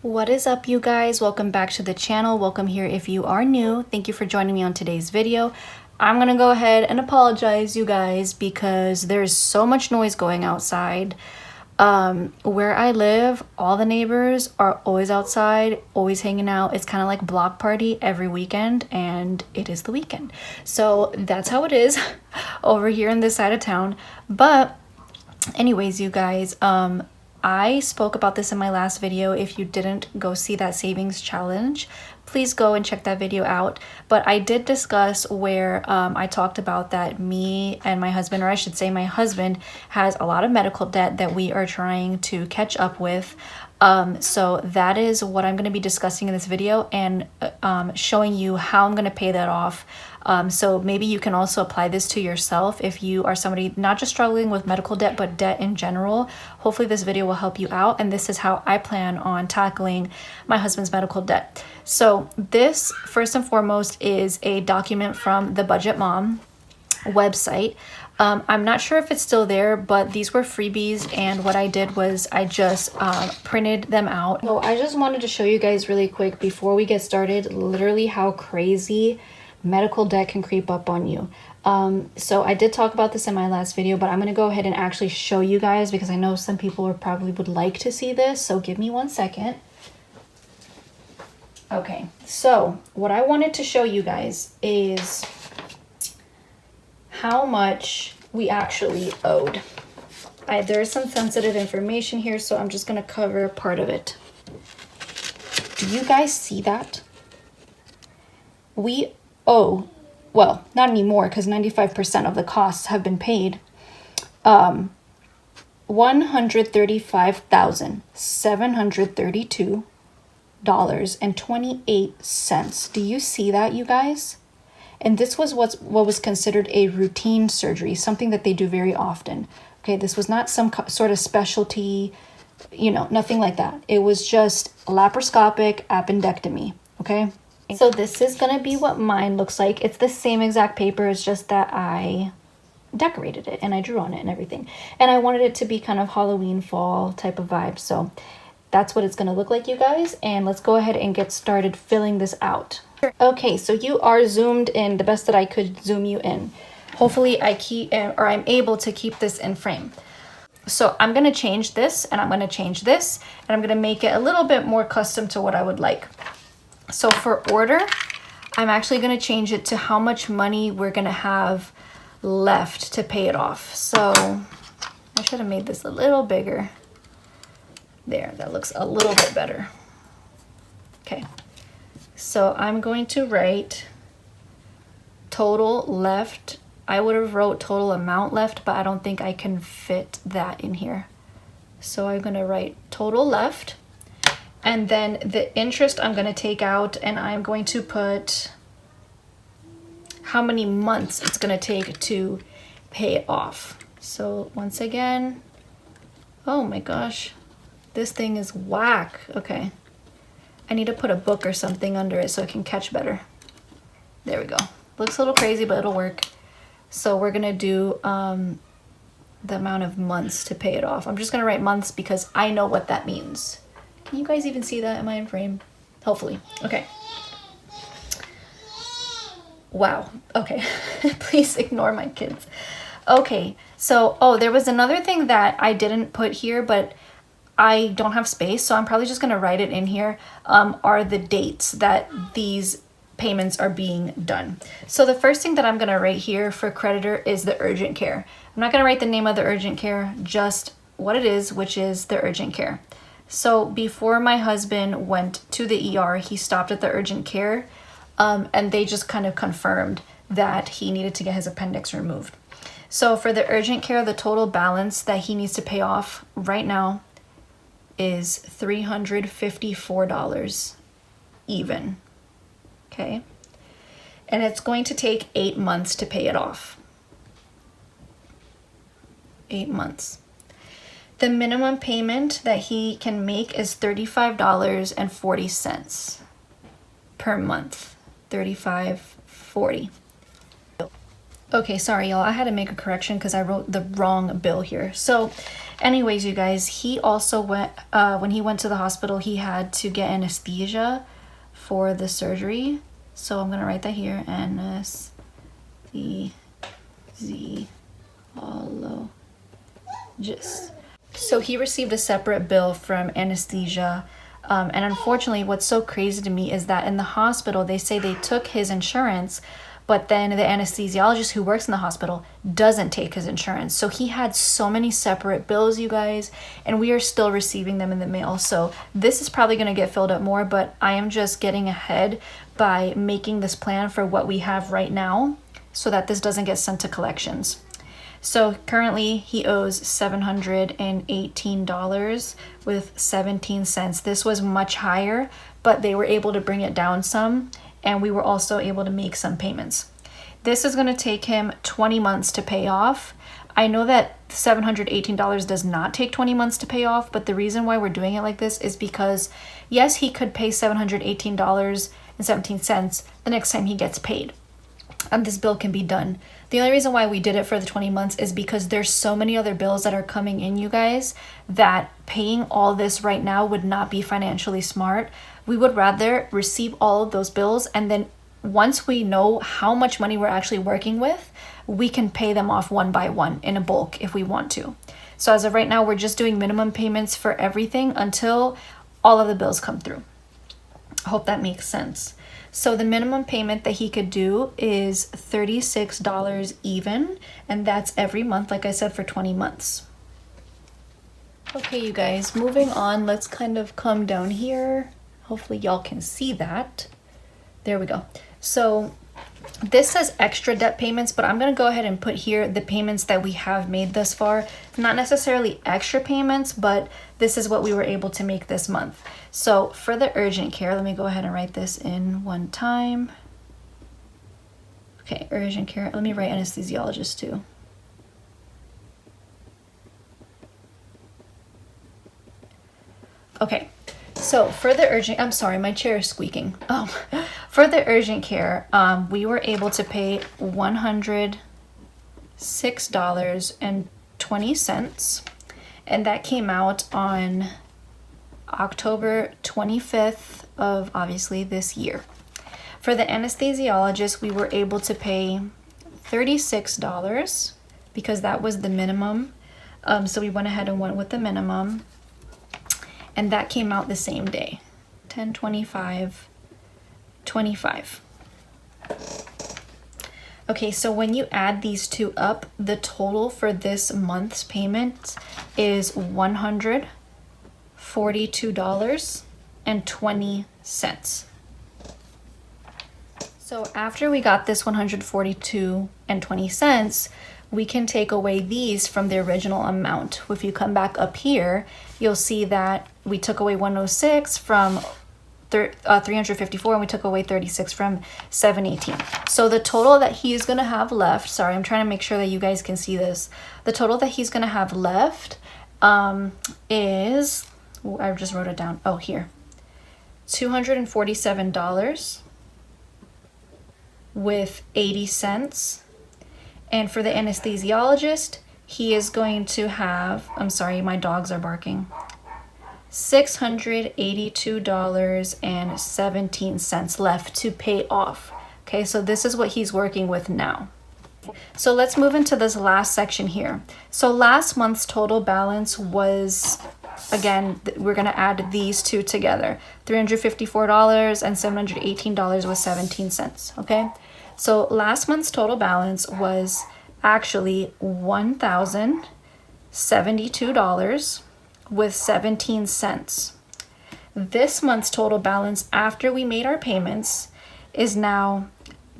What is up, you guys? Welcome back to the channel. Welcome here if you are new. Thank you for joining me on today's video. I'm gonna go ahead and apologize, you guys, because there's so much noise going outside. Where I live, all the neighbors are always outside, always hanging out. It's kind of like block party every weekend, and it is the weekend. So that's how it is over here in this side of town. But anyways, you guys, I spoke about this in my last video. If you didn't go see that savings challenge, please go and check that video out. But I did discuss where I talked about that me and my husband, or I should say my husband, has a lot of medical debt that we are trying to catch up with. So that is what I'm going to be discussing in this video, and showing you how I'm going to pay that off. So maybe you can also apply this to yourself if you are somebody not just struggling with medical debt, but debt in general. Hopefully this video will help you out, and this is how I plan on tackling my husband's medical debt. So this, first and foremost, is a document from the Budget Mom website. I'm not sure if it's still there, but these were freebies, and what I did was I just printed them out. So I just wanted to show you guys really quick before we get started literally how crazy medical debt can creep up on you. So I did talk about this in my last video, but I'm going to go ahead and actually show you guys because I know some people probably would like to see this. So give me 1 second. Okay, so what I wanted to show you guys is how much we actually owed. There's some sensitive information here, so I'm just going to cover part of it. Do you guys see that? We owe, well, not anymore because 95% of the costs have been paid, $135,732.28. Do you see that, you guys? And this was what was considered a routine surgery, something that they do very often. Okay, this was not some sort of specialty, you know, nothing like that. It was just laparoscopic appendectomy, okay? So this is gonna be what mine looks like. It's the same exact paper, it's just that I decorated it and I drew on it and everything. And I wanted it to be kind of Halloween fall type of vibe. So that's what it's gonna look like, you guys. And let's go ahead and get started filling this out. Okay, so you are zoomed in the best that I could zoom you in. Hopefully I'm able to keep this in frame. So I'm gonna change this, and I'm gonna change this, and I'm gonna make it a little bit more custom to what I would like. So for order, I'm actually gonna change it to how much money we're gonna have left to pay it off. So I should have made this a little bigger. There, that looks a little bit better. Okay. So I'm going to write total left. I would have wrote total amount left, but I don't think I can fit that in here. So I'm going to write total left, and then the interest I'm going to take out, and I'm going to put how many months it's going to take to pay it off. So once again, oh my gosh, this thing is whack. Okay. I need to put a book or something under it so it can catch better. There we go. Looks a little crazy, but it'll work. So we're gonna do the amount of months to pay it off. I'm just gonna write months because I know what that means. Can you guys even see that? Am I in frame? Hopefully. Okay. Wow. Okay. Please ignore my kids. Okay. So, oh, there was another thing that I didn't put here, but I don't have space, so I'm probably just gonna write it in here, are the dates that these payments are being done. So the first thing that I'm gonna write here for creditor is the urgent care. I'm not gonna write the name of the urgent care, just what it is, which is the urgent care. So before my husband went to the ER, he stopped at the urgent care, and they just kind of confirmed that he needed to get his appendix removed. So for the urgent care, the total balance that he needs to pay off right now is $354 even, okay? And it's going to take 8 months to pay it off. 8 months. The minimum payment that he can make is $35.40 per month. $35.40. Okay, sorry y'all, I had to make a correction because I wrote the wrong bill here. So Anyways, you guys, he also went, when he went to the hospital, he had to get anesthesia for the surgery. So I'm going to write that here, anesthesiologist. So he received a separate bill from anesthesia. And unfortunately, what's so crazy to me is that in the hospital, they say they took his insurance, but then the anesthesiologist who works in the hospital doesn't take his insurance. So he had so many separate bills, you guys, and we are still receiving them in the mail. So this is probably going to get filled up more, but I am just getting ahead by making this plan for what we have right now so that this doesn't get sent to collections. So currently he owes $718 with 17 cents. This was much higher, but they were able to bring it down some, and we were also able to make some payments. This is going to take him 20 months to pay off. I know that $718 does not take 20 months to pay off, but the reason why we're doing it like this is because, yes, he could pay $718.17 the next time he gets paid. And this bill can be done. The only reason why we did it for the 20 months is because there's so many other bills that are coming in, you guys, that paying all this right now would not be financially smart. We would rather receive all of those bills, and then once we know how much money we're actually working with, we can pay them off one by one in a bulk if we want to. So as of right now, we're just doing minimum payments for everything until all of the bills come through. I hope that makes sense. So the minimum payment that he could do is $36 even, and that's every month, like I said, for 20 months. Okay, you guys, moving on, let's kind of come down here. Hopefully y'all can see that. There we go. So this says extra debt payments, but I'm going to go ahead and put here the payments that we have made thus far. Not necessarily extra payments, but this is what we were able to make this month. So for the urgent care, let me go ahead and write this in one time. Okay, urgent care. Let me write anesthesiologist too. Okay, so for the urgent, I'm sorry, my chair is squeaking. For the urgent care, we were able to pay $106.20, and that came out on October 25th of obviously this year. For the anesthesiologist, we were able to pay $36 because that was the minimum. So we went ahead and went with the minimum, and that came out the same day, 10/25/25. Okay, so when you add these two up, the total for this month's payment is $142.20. So after we got this $142.20, we can take away these from the original amount. If you come back up here, you'll see that we took away 106 from 354, and we took away 36 from 718. So the total that he's gonna have left, sorry, I'm trying to make sure that you guys can see this. The total that he's gonna have left is, I just wrote it down, oh, here, $247 with 80 cents. And for the anesthesiologist, he is going to have, I'm sorry, my dogs are barking, $682.17 left to pay off. Okay, so this is what he's working with now. So let's move into this last section here. So last month's total balance was, again, we're going to add these two together, $354 and $718 with 17 cents. Okay, so last month's total balance was actually $1,072 with 17 cents. This month's total balance after we made our payments is now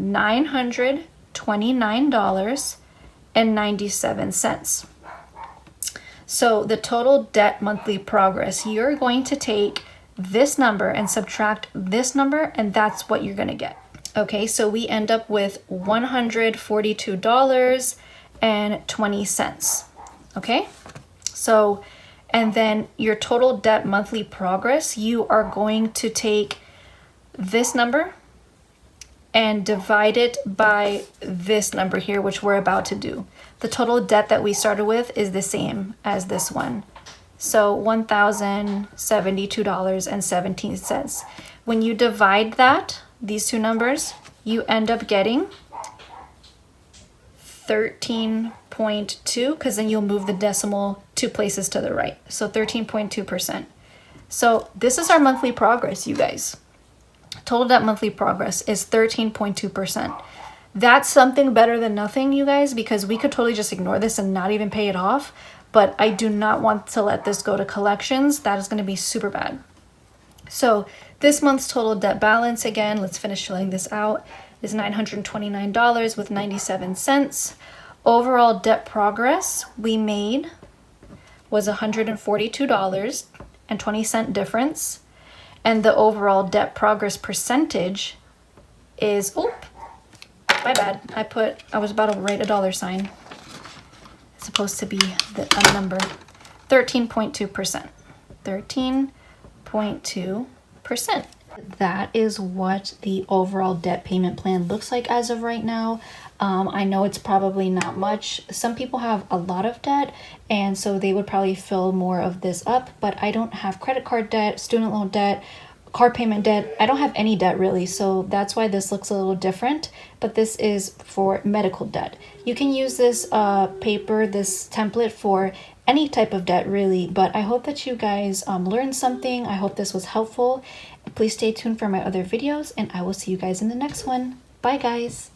$929.97. So the total debt monthly progress, you're going to take this number and subtract this number, and that's what you're going to get. Okay, so we end up with $142.20. Okay, so, and then your total debt monthly progress, you are going to take this number and divide it by this number here, which we're about to do. the total debt that we started with is the same as this one. So $1,072.17. When you divide that, these two numbers, you end up getting 13.2, because then you'll move the decimal 2 places to the right. So 13.2%. So this is our monthly progress, you guys. Total debt monthly progress is 13.2%. That's something better than nothing, you guys, because we could totally just ignore this and not even pay it off. But I do not want to let this go to collections. That is going to be super bad. So this month's total debt balance, again, let's finish filling this out, is $929.97. Overall debt progress we made was $142.20 difference. And the overall debt progress percentage is, oh, my bad. I was about to write a dollar sign. It's supposed to be a number. 13.2%. 13.2%. That is what the overall debt payment plan looks like as of right now. I know it's probably not much. Some people have a lot of debt, and so they would probably fill more of this up, but I don't have credit card debt, student loan debt, car payment debt. I don't have any debt really, so that's why this looks a little different, but this is for medical debt. You can use this paper, this template for any type of debt really, but I hope that you guys learned something. I hope this was helpful. Please stay tuned for my other videos, and I will see you guys in the next one. Bye guys.